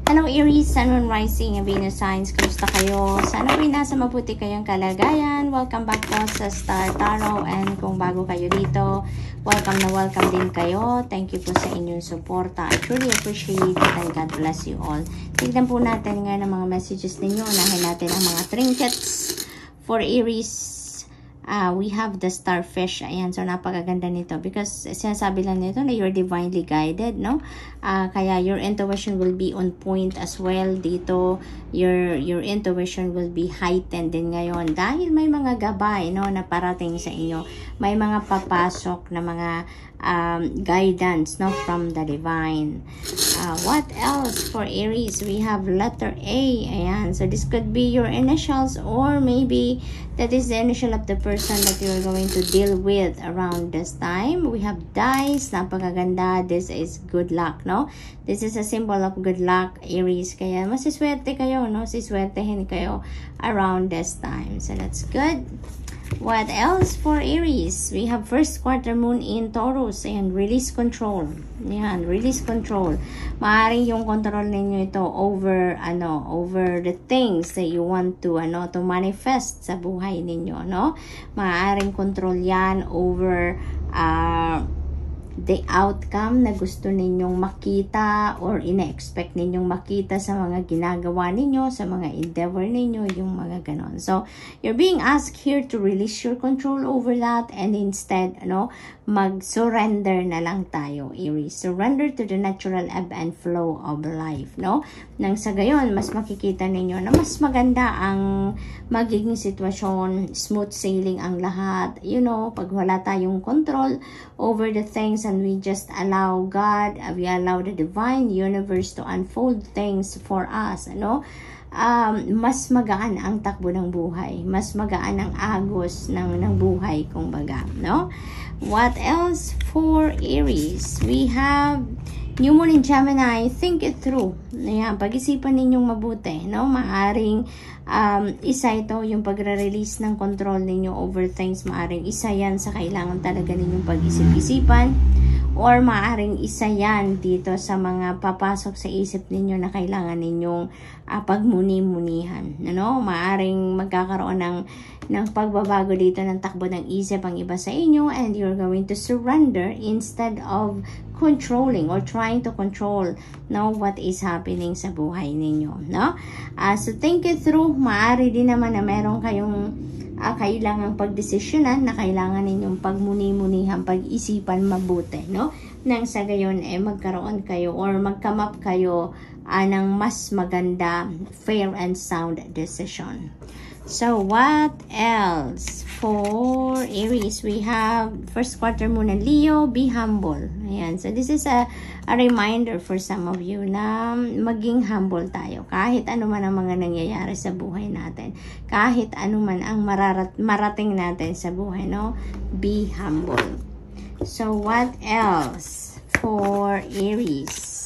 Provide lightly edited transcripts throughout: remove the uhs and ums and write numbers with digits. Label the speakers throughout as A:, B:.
A: Hello Aries, Sun, Moon, Rising, and Venus signs. Kamusta kayo? Sana rin nasa mabuti kayong kalagayan. Welcome back po sa Star Tarot. And kung bago kayo dito, welcome na welcome din kayo. Thank you po sa inyong suporta. I truly appreciate it and God bless you all. Tignan po natin ngayon ang mga messages ninyo. Unahin natin ang mga trinkets for Aries. We have the starfish. Ayan, so napakaganda nito because sinasabi lang nito na you're divinely guided, no? Kaya your intuition will be on point as well dito. Your intuition will be heightened din ngayon dahil may mga gabay, no, na parating sa inyo. May mga papasok na mga guidance, no, from the divine. What else for Aries? We have letter A. Ayan, so this could be your initials or maybe that is the initial of the person that you're going to deal with around this time. We have dice. Napakaganda. This is good luck, no? This is a symbol of good luck, Aries. Kaya masiswerte kayo, no? Siswertehin kayo around this time. So that's good. What else for Aries? We have first quarter moon in Taurus. Ayan, release control. Ayan, release control. Maaring yung control ninyo ito over the things that you want to to manifest sa buhay ninyo, no? Maaring control yan over the outcome na gusto ninyong makita or ina-expect ninyong makita sa mga ginagawa ninyo, sa mga endeavor ninyo, yung mga ganon. So, you're being asked here to release your control over that and instead, mag-surrender na lang tayo, Aries. Surrender to the natural ebb and flow of life, no? Nang sa gayon, mas makikita ninyo na mas maganda ang magiging sitwasyon, smooth sailing ang lahat, pag wala tayong control over the things and we just allow God, we allow the divine universe to unfold things for us, mas magaan ang takbo ng buhay, mas magaan ang agos ng buhay, kumbaga, no? What else for Aries? We have New Moon in Gemini. Think it through. Ayan, pag-isipan ninyong mabuti, no? Maaring isa ito yung pagre-release ng control ninyo over things. Maaring isa yan sa kailangan talaga ninyong pag-isip-isipan. Or maaring isa yan dito sa mga papasok sa isip ninyo na kailangan ninyong pagmuni-munihan. Maaring magkakaroon ng pagbabago dito ng takbo ng isip ang iba sa inyo and you're going to surrender instead of controlling or trying to control what is happening sa buhay ninyo. So think it through. Maari din naman na meron kayong kailangang pagdesisyonan na kailangan ninyong pagmuni-munihan, pag-isipan mabuti, nang sa gayon magkaroon kayo or mag-come up kayo ng mas maganda, fair and sound decision. So what else for Aries? We have first quarter moon in Leo. Be humble. Ayan. So this is a reminder for some of you na maging humble tayo. Kahit ano man ang mga nangyayari sa buhay natin. Kahit ano man ang marating natin sa buhay, Be humble. So what else for Aries?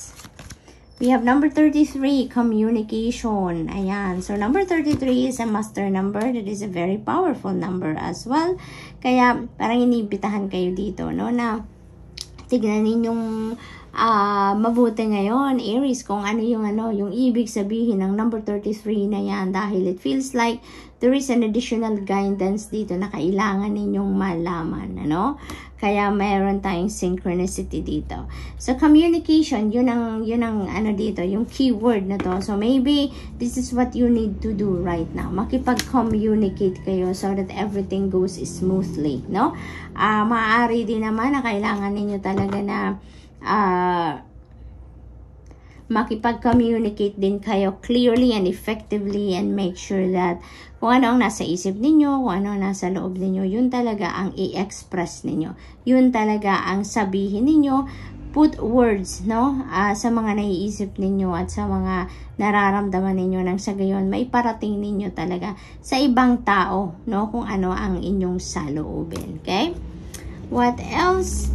A: We have number 33, communication. Ayan. So, number 33 is a master number. That is a very powerful number as well. Kaya, parang inibitahan kayo dito, na tignan ninyong mabuti ngayon, Aries, kung ano yung ibig sabihin ng number 33 na yan. Dahil it feels like there is an additional guidance dito na kailangan ninyong malaman, Kaya mayroon tayong synchronicity dito. So communication, yun ang dito, yung keyword na to. So maybe this is what you need to do right now. Makipag-communicate kayo so that everything goes smoothly, maaari din naman na kailangan ninyo talaga na makipag-communicate din kayo clearly and effectively and make sure that kung ano ang nasa isip ninyo, kung ano ang nasa loob ninyo, yun talaga ang i-express ninyo. Yun talaga ang sabihin ninyo. Put words, sa mga naiisip ninyo at sa mga nararamdaman ninyo nang sa gayon may parating ninyo talaga sa ibang tao, kung ano ang inyong saloobin. Okay? What else?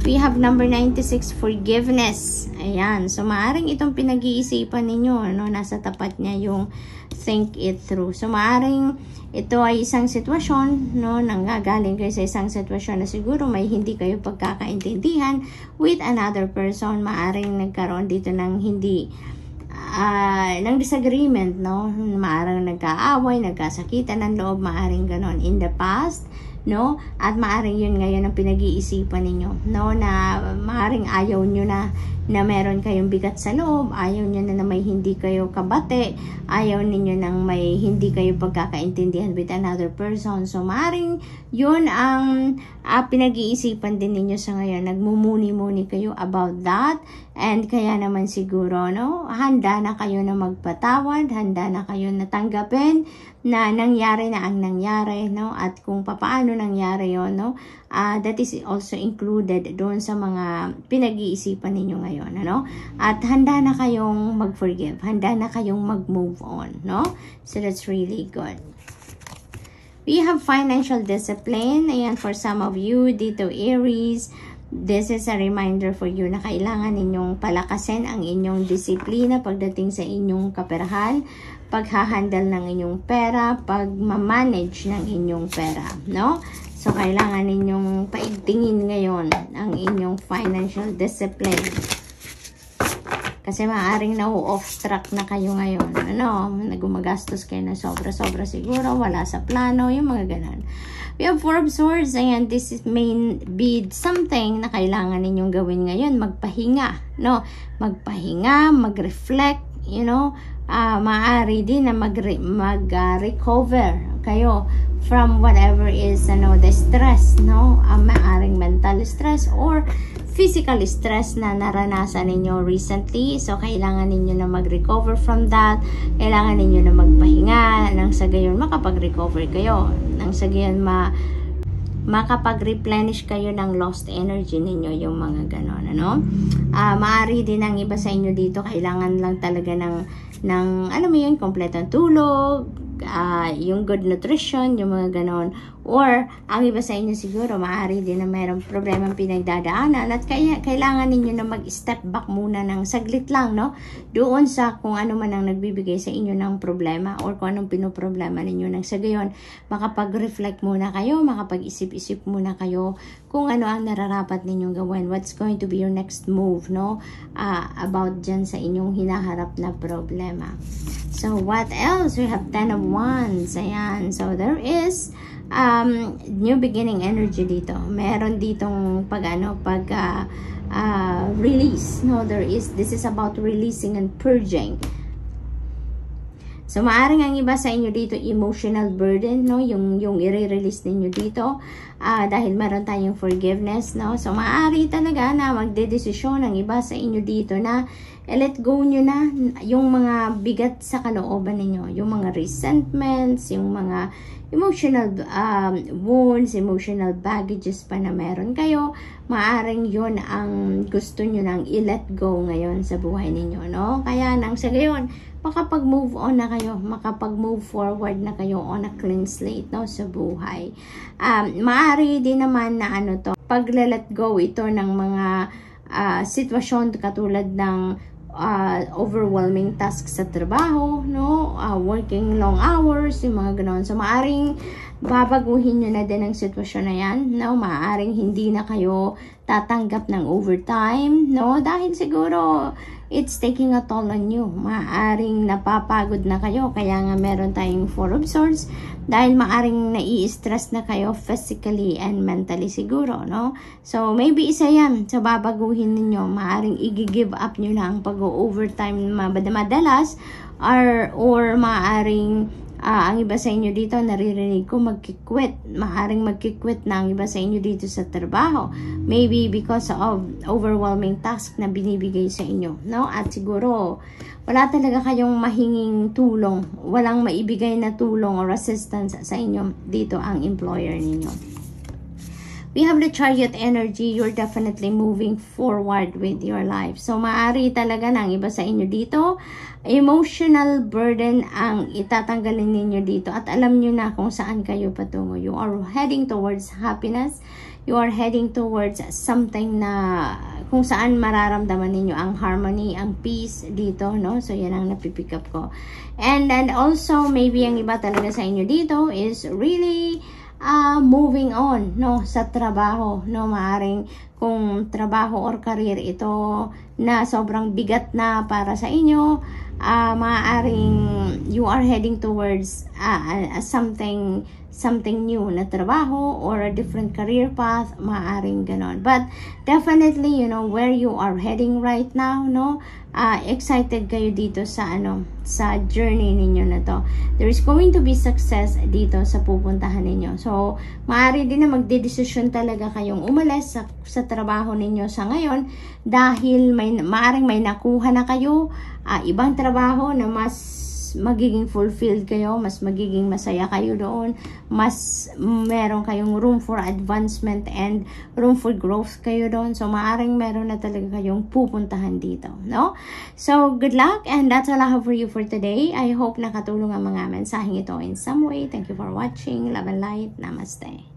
A: We have number 96, forgiveness. Ayan. So, maaaring itong pinag-iisipan ninyo, nasa tapat niya yung think it through. So, maaaring ito ay isang sitwasyon, nanggagaling kayo sa isang sitwasyon na siguro may hindi kayo pagkakaintindihan with another person. Maaaring nagkaroon dito ng hindi ng disagreement, no? Maaaring nagkaaway, nagkasakitan ng loob, maaaring ganon in the past, no? At maaaring yun ngayon ang pinag-iisipan ninyo, no? Na maaaring ayaw nyo na meron kayong bigat sa loob, ayaw nyo na may hindi kayo kabate, ayaw ninyo nang may hindi kayo pagkakaintindihan with another person. So maaaring yun ang pinag-iisipan din ninyo sa ngayon. Nagmumuni-muni kayo about that, and kaya naman siguro, no? Handa na kayo na magpatawad, handa na kayo na tanggapin na nangyari na ang nangyari, no? At kung paano nangyari yon, no? That is also included doon sa mga pinag-iisipan ninyo ngayon, ano? At handa na kayong mag-forgive, handa na kayong mag-move on, no? So that's really good. We have financial discipline. Ayan, for some of you, dito Aries, this is a reminder for you na kailangan ninyong palakasin ang inyong disiplina pagdating sa inyong kaperahan, paghahandle ng inyong pera, pagmamanage ng inyong pera, no? So, kailangan ninyong paigtingin ngayon ang inyong financial discipline. Kasi maaaring na-off track na kayo ngayon. Ano, nagumagastos kayo na sobra-sobra siguro, wala sa plano, yung mga ganun. We have Four of Swords. Ayan, this is may be something na kailangan ninyong gawin ngayon. Magpahinga, no? Magpahinga, mag-reflect, you know. Maaari din na mag-recover kayo from whatever is, the stress, no? Maaring mental stress or physical stress na naranasan ninyo recently. So, kailangan ninyo na mag-recover from that. Kailangan ninyo na magpahinga nang sa gayon makapag-recover kayo. Nang sa gayon makapag-replenish kayo ng lost energy ninyo, yung mga ganon, ano? Maaari din ang iba sa inyo dito, kailangan lang talaga ng alam mo yun, kompletong tulog, yung good nutrition, yung mga ganon. Or, ang iba sa inyo siguro, maaari din na mayroong problemang pinagdadaanan at kailangan ninyo na mag-step back muna ng saglit lang, no? Doon sa kung ano man ang nagbibigay sa inyo ng problema or kung anong pinoproblema ninyo. Nang sa gayon, makapag-reflect muna kayo, makapag-isip-isip muna kayo kung ano ang nararapat ninyong gawin. What's going to be your next move, no? About dyan sa inyong hinaharap na problema. So, what else? We have 10 of Wands. Ayan. So, there is new beginning energy dito. Meron ditong release, no? This is about releasing and purging. So, maaring ang iba sa inyo dito, emotional burden, no? Yung i-release ninyo dito. Dahil meron tayong forgiveness, no? So, maaari talaga na magdedesisyon ang iba sa inyo dito na let go nyo na yung mga bigat sa kalooban ninyo. Yung mga resentments, yung mga emotional wounds, emotional baggages pa na meron kayo. Maaring yun ang gusto nyo nang i-let go ngayon sa buhay ninyo, no? Kaya nang sa gayon, makapag-move on na kayo, makapag-move forward na kayo on a clean slate, no, sa buhay. Maaari din naman na pag-let go ito ng mga sitwasyon katulad ng overwhelming tasks sa trabaho, no? Working long hours, yung mga ganoon. So, maaring babaguhin nyo na din ang sitwasyon na yan, no? Maaring hindi na kayo tatanggap ng overtime, no? Dahil siguro, it's taking a toll on you. Maaring napapagod na kayo, kaya nga meron tayong Four of Swords, dahil maaring nai-stress na kayo physically and mentally siguro, no? So, maybe isa yan. So, babaguhin ninyo. Maaring i-give up nyo na ang pag-overtime madalas, or maaring ang iba sa inyo dito, naririnig ko, magkikwit. Maaring magkikwit na ang iba sa inyo dito sa trabaho. Maybe because of overwhelming task na binibigay sa inyo, no? At siguro, wala talaga kayong mahinging tulong. Walang maibigay na tulong or assistance sa inyo dito ang employer ninyo. We have the Chariot energy. You're definitely moving forward with your life. So, maaari talaga ng iba sa inyo dito, emotional burden ang itatanggalin ninyo dito. At alam nyo na kung saan kayo patungo. You are heading towards happiness. You are heading towards something na kung saan mararamdaman ninyo ang harmony, ang peace dito, no? So, yan ang napipick up ko. And then also, maybe ang iba talaga sa inyo dito is really moving on, no, sa trabaho, no? Maaring kung trabaho or career ito na sobrang bigat na para sa inyo, maaaring you are heading towards something new na trabaho or a different career path, maaaring ganon. But definitely, you know, where you are heading right now, no, excited kayo dito sa sa journey ninyo na to. There is going to be success dito sa pupuntahan ninyo. So, maaari din na magdedesisyon talaga kayong umalis sa trabaho ninyo sa ngayon dahil maaring may nakuha na kayo, ibang trabaho na mas magiging fulfilled kayo, mas magiging masaya kayo doon, mas meron kayong room for advancement and room for growth kayo doon. So, maaring meron na talaga kayong pupuntahan dito, no? So, good luck, and that's all I have for you for today. I hope nakatulong ang mga mensaheng ito in some way. Thank you for watching. Love and light. Namaste.